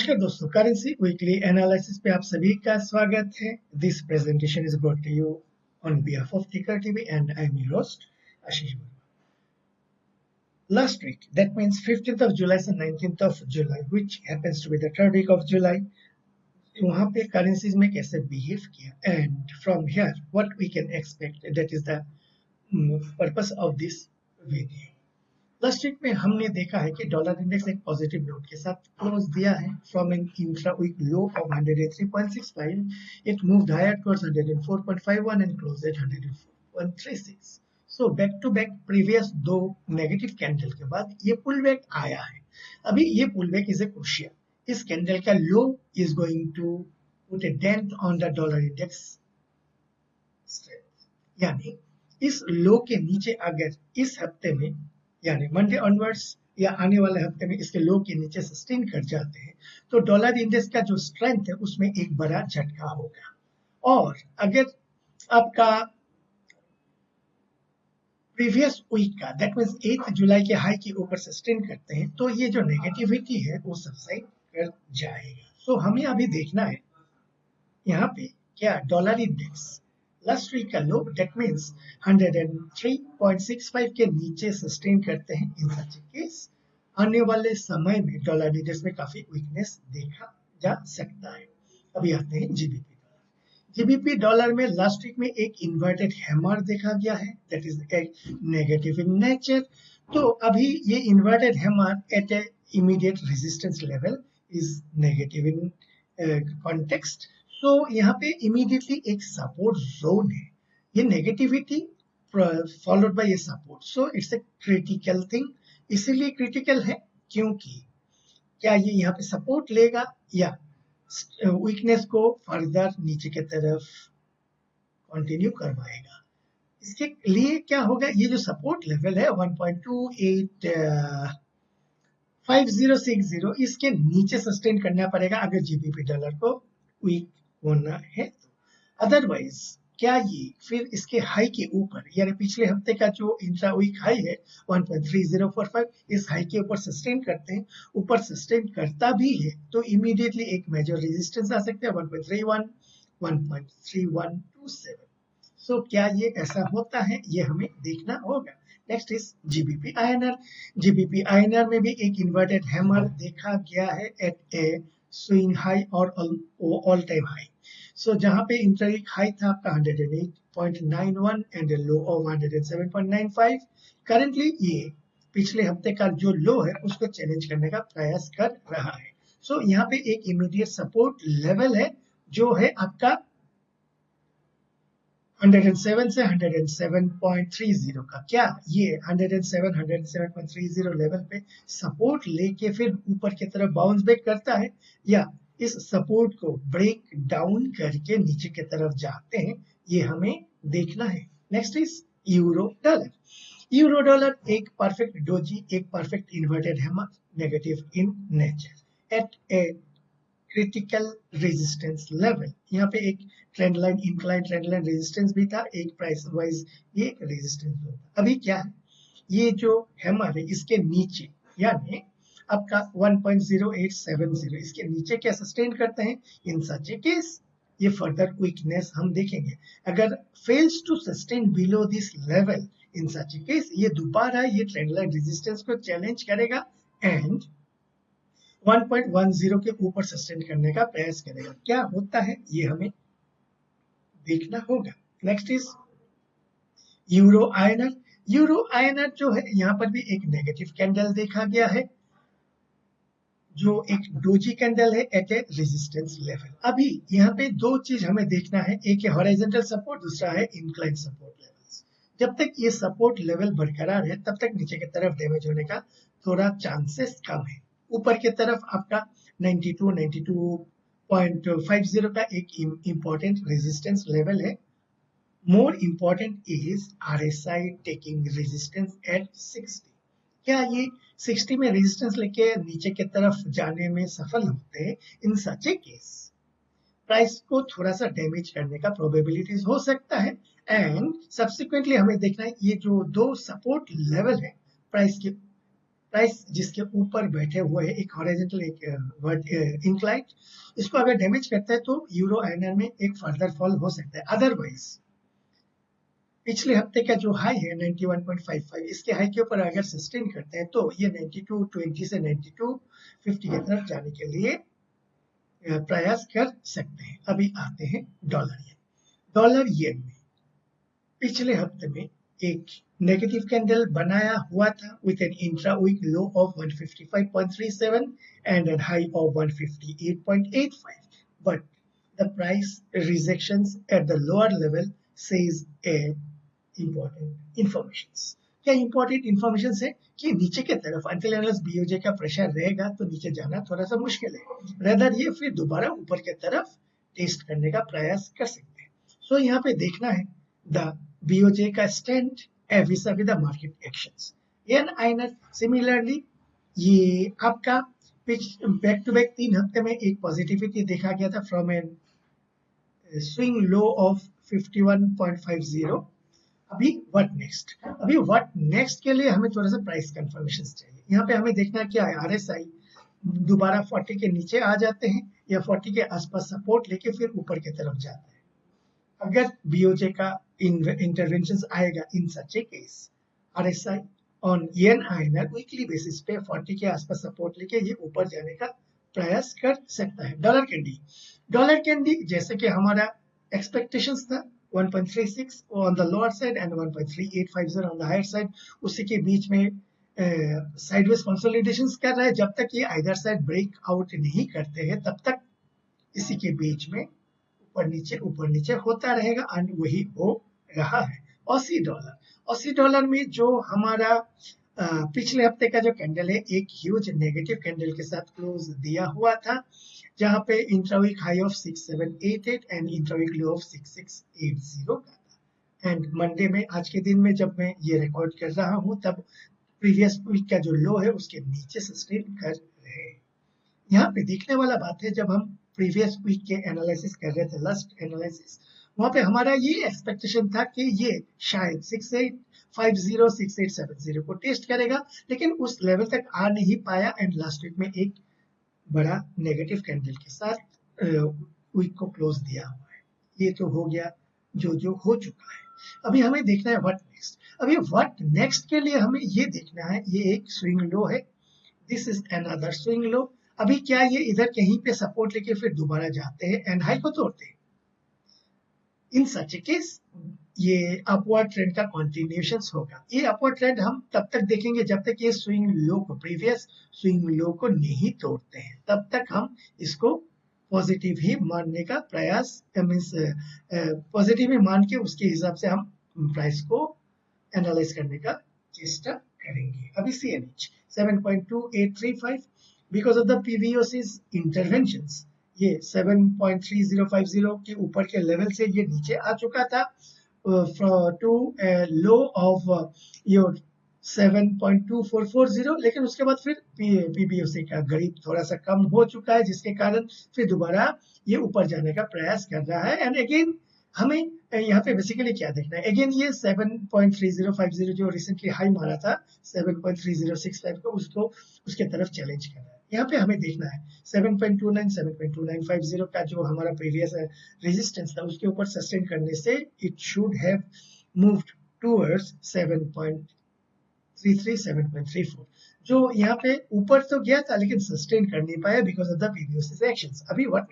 नमस्कार दोस्तों, currency weekly analysis पे आप सभी का स्वागत है। This presentation is brought to you on behalf of Ticker TV and I am your host Ashish Verma. Last week, that means 15th of July से 19th of July, which happens to be the third week of July, वहाँ पे currencies में कैसे behave किया and from here what we can expect, that is the purpose of this video. Last week में हमने देखा है कि डॉलर इंडेक्स एक पॉजिटिव नोट के साथ क्लोज दिया है from an intra week low of 103.65 it moved higher towards 104.51 and closed at 104.36। So back to back previous दो नेगेटिव कैंडल के बाद ये पुल बैक आया है। अभी ये pull back is a crucial. इस कैंडल का low is going to put a dent on the dollar index strength, यानी इस लो के नीचे अगर इस हफ्ते में यानी मंडे ऑनवर्ड्स या आने वाले हफ्ते में इसके लो के नीचे सस्टेन कर जाते हैं तो डॉलर इंडेक्स का जो स्ट्रेंथ है उसमें एक बड़ा झटका होगा। और अगर आपका प्रीवियस वीक का दैट मींस 8 जुलाई के हाई के ऊपर सस्टेन करते हैं तो ये जो नेगेटिविटी है वो सबसाइड कर जाएगा। सो हमें अभी देखना है यहाँ पे क्या डॉलर इंडेक्स लास्ट वीक का लो दैट मींस 103.65 के नीचे सस्टेन करते हैं। इन सच केस आने वाले समय में डॉलर इंडेक्स में काफी वीकनेस देखा जा सकता है। अभी आते हैं जीबीपी डॉलर। जीबीपी डॉलर में लास्ट वीक में एक इन्वर्टेड हैमर देखा गया है दैट इज एक नेगेटिव इन नेचर। तो अभी ये inverted hammer at a immediate resistance level is negative in context. तो यहाँ पे इमीडिएटली एक सपोर्ट जोन है, ये नेगेटिविटी फॉलोड बाय ये support, so it's a critical thing. इसीलिए क्रिटिकल है क्योंकि क्या ये यहाँ पे सपोर्ट लेगा या वीकनेस को फर्दर नीचे की तरफ कंटिन्यू करवाएगा। इसके लिए क्या होगा, ये जो सपोर्ट लेवल है 1.285060 इसके नीचे सस्टेन करना पड़ेगा अगर जीबीपी डॉलर को वीक होना है। अदरवाइज क्या ये फिर इसके हाई के ऊपर यानी पिछले हफ्ते का जो इंट्रा वीक हाई है 1.3045 इस हाई के ऊपर सस्टेन करते हैं, ऊपर सस्टेन करता भी है तो इमीडिएटली एक मेजर रेजिस्टेंस आ सकता है 1.31 1.3127। सो क्या ये ऐसा होता है ये हमें देखना होगा। Next is GBP INR. GBP INR में भी एक इन्वर्टेड हैमर देखा गया है एट ए स्विंग हाई और ऑल टाइम हाई। सो जहां पे इंट्रावीक हाई था आपका 108.91 एंड लो ऑफ 107.95, करंटली ये पिछले हफ्ते का जो लो है उसको चैलेंज करने का प्रयास कर रहा है। सो यहाँ पे एक इमीडिएट सपोर्ट लेवल है जो है आपका 107 से 107.30 का। क्या ये 107 लेवल पे सपोर्ट लेके फिर ऊपर की तरफ बाउंस बैक करता है या इस सपोर्ट को ब्रेक डाउन करके नीचे की तरफ जाते हैं, ये हमें देखना है। Next is euro dollar. Euro dollar एक परफेक्ट डोजी, एक perfect inverted hammer, negative in nature eight a critical resistance level. यहाँ पे एक trend line incline trend line resistance भी था, एक प्राइस वाइज ये एक रेजिस्टेंस होता। अभी क्या है, ये जो हैमर है इसके नीचे यानी आपका 1.0870 इसके नीचे क्या सस्टेन करते हैं। इन सच ए केस ये फर्दर वीकनेस हम देखेंगे। अगर fails to sustain below this level in such a case ये दोबारा ये ट्रेंड लाइन रेजिस्टेंस को चैलेंज करेगा एंड 1.10 के ऊपर सस्टेन करने का प्रयास करेगा। क्या होता है ये हमें देखना होगा। Next is euro INR. Euro INR जो है यहाँ पर भी एक नेगेटिव कैंडल देखा गया है जो एक डोजी कैंडल है एट ए रेजिस्टेंस लेवल। अभी यहाँ पे दो चीज हमें देखना है, एक है हॉरिजॉन्टल सपोर्ट, दूसरा है इंक्लाइन सपोर्ट लेवल्स। जब तक ये सपोर्ट लेवल बरकरार है तब तक नीचे की तरफ डैमेज होने का थोड़ा चांसेस कम है। ऊपर की तरफ आपका 92.50 का एक इंपॉर्टेंट रेजिस्टेंस लेवल है। More important is RSI taking resistance at 60। क्या ये 60 में रेजिस्टेंस लेके नीचे की तरफ जाने में सफल होते हैं, in such a case price को थोड़ा सा डैमेज करने का प्रोबेबिलिटीज हो सकता है एंड सब्सिक्वेंटली हमें देखना है ये जो दो सपोर्ट लेवल है प्राइस के प्राइस जिसके ऊपर बैठे हुए है, एक हॉरिजॉन्टल एक इंक्लाइंड, इसको अगर डैमेज करता है तो यूरो आईएनआर में एक फर्दर फॉल हो सकता है। अदरवाइज पिछले हफ्ते का जो हाई है 91.55, इसके हाई के ऊपर अगर सस्टेन करते हैं तो ये 92.20 से 92.50 की तरफ जाने के लिए प्रयास कर सकते हैं। अभी आते हैं डॉलर येन। डॉलर येन में पिछले हफ्ते में एक नेगेटिव कैंडल बनाया हुआ था with an intra week low of 155.37 and an high of 158.85, but the price rejections at the lower level says a important informations। क्या इंपॉर्टेंट इंफॉर्मेशन है कि नीचे की तरफ अंटिल अनलेस बीओजे का प्रेशर रहेगा तो नीचे जाना थोड़ा सा मुश्किल है, रेदर ये फिर दोबारा ऊपर की तरफ टेस्ट करने का प्रयास कर सकते हैं। सो यहाँ पे देखना है द बीओजे का stand vis-a-vis the market actions. Yen INR similarly ये आपका बैक टू बैक 3 हफ्ते में एक पॉजिटिविटी देखा गया था from an swing low of 51.50। अभी व्हाट नेक्स्ट, अभी व्हाट नेक्स्ट के लिए हमें थोड़ा सा प्राइस कंफर्मेशन चाहिए। यहाँ पे हमें देखना क्या है, आरएसआई दोबारा 40 के नीचे आ जाते हैं या 40 के आसपास सपोर्ट लेके फिर ऊपर की तरफ जाते हैं। अगर बीओजे का इंटरवेंशन आएगा in such a case, RSI on yen INR weekly basis पे 40 के आसपास सपोर्ट लेके ये ऊपर जाने का प्रयास कर सकता है। डॉलर कैंडी जैसे कि हमारा एक्सपेक्टेशंस था 1.36 on the lower side and 1.3850 on the higher side, उसी के बीच में साइडवेज कंसोलिडेशंस कर रहा है। जब तक ये आइदर साइड ब्रेक आउट नहीं करते हैं तब तक इसी के बीच में ऊपर नीचे होता रहेगा एंड वही हो रहा है। ऑसी डॉलर में जो हमारा पिछले हफ्ते का जो कैंडल है एक ह्यूज नेगेटिव कैंडल के साथ क्लोज दिया हुआ था, जहां पे intraweek high of 6788 and intraweek low of 6680 का था। एंड मंडे में आज के दिन में जब मैं ये रिकॉर्ड कर रहा हूं तब प्रीवियस वीक का जो लो है उसके नीचे सस्टेन कर रहे हैं। यहाँ पे देखने वाला बात है, जब हम प्रीवियस वीक के एनालिसिस कर रहे थे, लास्ट एनालिसिस, वहां पे हमारा ये एक्सपेक्टेशन था कि ये शायद 6850 6870 को टेस्ट करेगा, लेकिन उस लेवल तक आ नहीं पाया एंड लास्ट वीक में एक बड़ा नेगेटिव कैंडल के साथ वीक को क्लोज दिया हुआ है। ये तो हो गया जो हो चुका है। अभी हमें देखना है व्हाट नेक्स्ट। अभी व्हाट नेक्स्ट के लिए हमें ये देखना है, ये एक स्विंग लो है, this is another swing low. अभी क्या ये इधर कहीं पे सपोर्ट लेके फिर दोबारा जाते हैं एंड हाई को तोड़ते हैं? इन सच केस ये अपवर्ड ट्रेंड का कंटिन्यूएशन होगा। ये अपवर्ड ट्रेंड हम तब तक देखेंगे जब तक ये स्विंग लो को, प्रीवियस स्विंग लो को नहीं तोड़ते हैं, तब तक हम इसको पॉजिटिव ही मानने का प्रयास, मीन्स पॉजिटिव ही मान के उसके हिसाब से हम प्राइस को एनालाइज करने का चेष्टा करेंगे। अभी CNH 7.2835 because of the PBOC's interventions ये 7.3050 के ऊपर के लेवल से ये नीचे आ चुका था टू लो ऑफ योर 7.2440, लेकिन उसके बाद फिर PBOC का गरीब थोड़ा सा कम हो चुका है, जिसके कारण फिर दोबारा ये ऊपर जाने का प्रयास कर रहा है। एंड अगेन हमें यहाँ पे बेसिकली क्या देखना है, अगेन ये 7.3050 जो रिसेंटली हाई मारा था 7.3065 को, उसको उसके तरफ चैलेंज कर रहा है। यहाँ पे हमें देखना है 7.29 7.2950 का जो हमारा प्रीवियस रेजिस्टेंस था उसके ऊपर सस्टेन करने से it should have moved towards 7.33 7.34, जो यहाँ पे ऊपर तो गया था लेकिन सस्टेन कर नहीं पाया because of the previous actions. अभी व्हाट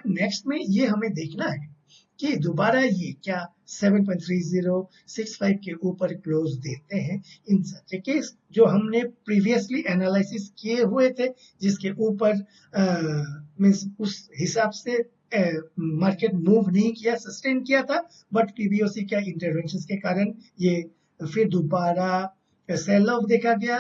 नेक्स्ट में ये हमें देखना है कि दोबारा ये क्या 7.3065 के ऊपर क्लोज देते हैं। इन सच केस जो हमने प्रीवियसली एनालिसिस किए हुए थे, जिसके ऊपर मींस उस हिसाब से मार्केट मूव नहीं किया, सस्टेन किया था, बट PBOC का इंटरवेंशन के कारण ये फिर दोबारा सेल ऑफ देखा गया।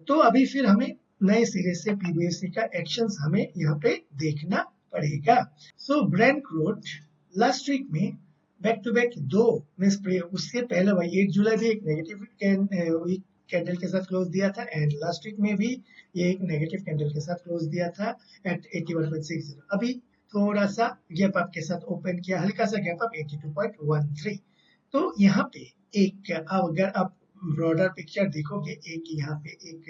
तो अभी फिर हमें नए सिरे से PBOC का एक्शंस हमें यहाँ पे देखना पड़ेगा। सो ब्रेंट क्रूड लास्ट वीक में बैक टू बैक दो, उससे पहले भाई 8 जुलाई भी एक नेगेटिव कैंडल के साथ क्लोज दिया था एंड लास्ट वीक में भी ये एक नेगेटिव कैंडल के साथ क्लोज दिया था एट 81.60। अभी थोड़ा सा गैप अप के साथ ओपन किया, हल्का सा गैप अप 82.13। तो यहाँ पे एक अगर आप ब्रॉडर पिक्चर देखोगे, एक यहाँ पे एक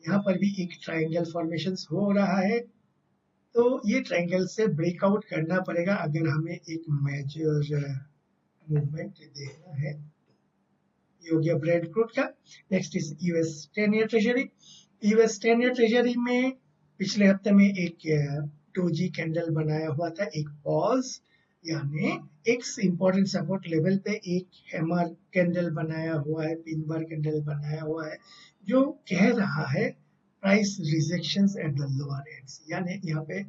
यहाँ पर भी एक ट्रायंगल फॉर्मेशंस हो रहा है, तो ये ट्रायंगल से ब्रेकआउट करना पड़ेगा अगर हमें एक मेजर मूवमेंट देखना है। ये हो गया ब्रेड फ्रूट का। Next is US 10 year treasury. US 10 year treasury में पिछले हफ्ते में एक डोजी कैंडल बनाया हुआ था, एक पॉज यानी एक इंपॉर्टेंट सपोर्ट लेवल पे एक हैमर कैंडल बनाया हुआ है, पिन बार कैंडल बनाया हुआ है, जो कह रहा है price rejections at the lower ends, यानी यहाँ पे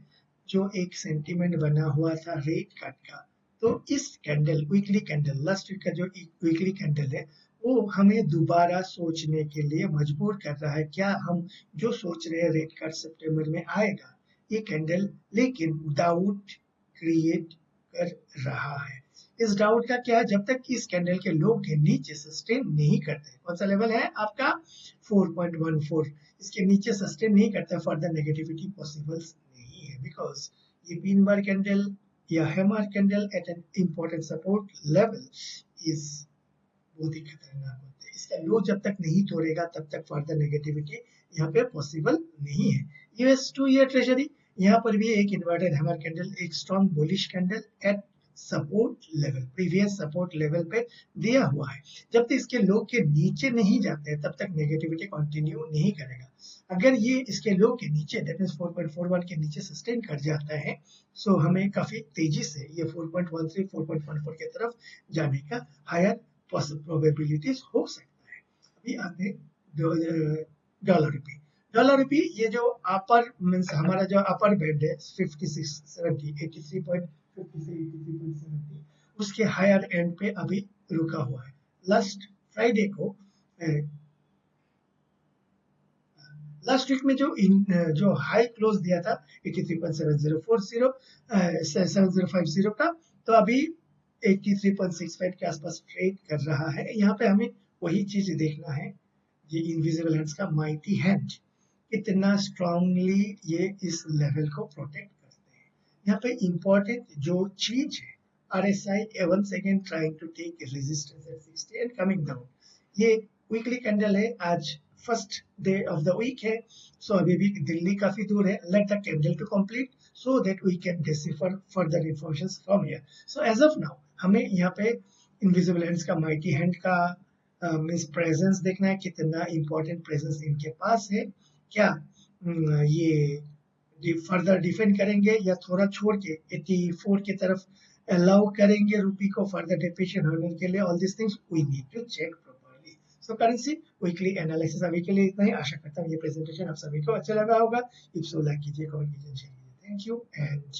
जो एक सेंटीमेंट बना हुआ था रेट कट का, तो इस candle weekly candle last week का जो वीकली कैंडल है वो हमें दोबारा सोचने के लिए मजबूर कर रहा है। क्या हम जो सोच रहे हैं रेट कट सितंबर में आएगा, ये कैंडल लेकिन डाउट क्रिएट कर रहा है। इस डाउट का क्या है, जब तक इस कैंडल के लो के नीचे सस्टेन नहीं करते, कौन सा लेवल है आपका 4.14, इसके नीचे सस्टेन नहीं करता, फर्दर नेगेटिविटी पॉसिबल नहीं है, बिकॉज ये पिन बार कैंडल या hammer candle eight an important support level is बहुत ही खतरनाक होते हैं। इसका लो जब तक नहीं तोड़ेगा तब तक फर्दर नेगेटिविटी यहाँ पे पॉसिबल नहीं है। यूएस 2 ईयर ट्रेजरी, यहाँ पर भी एक इन्वर्टेड हैमर कैंडल, एक strong bullish candle eight support level, previous support level पे दिया हुआ है। जब तक इसके लो के नीचे नहीं जाते तब तक नेगेटिविटी कंटिन्यू नहीं करेगा। अगर ये इसके लो के नीचे दैट मींस 4.41 के नीचे सस्टेन कर जाता है, सो हमें काफी तेजी से ये 4.13 4.14 की तरफ जाने का हायर प्रोबेबिलिटीज हो सकता है। अभी आते डॉलर रुपी। डॉलर रुपी ये जो अपर मींस हमारा जो अपर बैंड है 5670 83.50 से 83.70, उसके हायर एंड पे अभी रुका हुआ है। लास्ट फ्राइडे को लास्ट वीक में जो हाई क्लोज दिया था 83.7040 7050 का, तो अभी 83.65 के आसपास ट्रेड कर रहा है। यहाँ पे हमें वही चीज देखना है, ये इनविजिबल हैंड्स का माइटी हैंड कितना स्ट्रांगली ये इस लेवल को प्रोटेक्ट करते हैं। यहाँ पे इंपॉर्टेंट जो चीज है, RSI once again trying to take resistance at 60 and coming down। ये वीकली कैंडल है, आज first day of the week है, सो अभी भी दिल्ली काफी दूर है। Let the candle to complete so that we can decipher further information from here. So as of now हमें यहाँ पे इनविजिबल हैंड्स का माइटी हैंड का मींस प्रेजेंस देखना है, कितना इंपॉर्टेंट प्रेजेंस इनके पास है, क्या ये फर्दर डिफेंड करेंगे या थोड़ा छोड़ के 84 की तरफ अलाउ करेंगे रुपी को फर्दर डिप्रिशिएट होने के लिए। All this things we need to check properly. So currency weekly analysis अभी के लिए इतना ही। आशा करता हूँ ये प्रेजेंटेशन आप सभी को अच्छा लगा होगा। इफ सो लाइक कीजिए, कमेंट कीजिए, शेयर कीजिए। Thank you and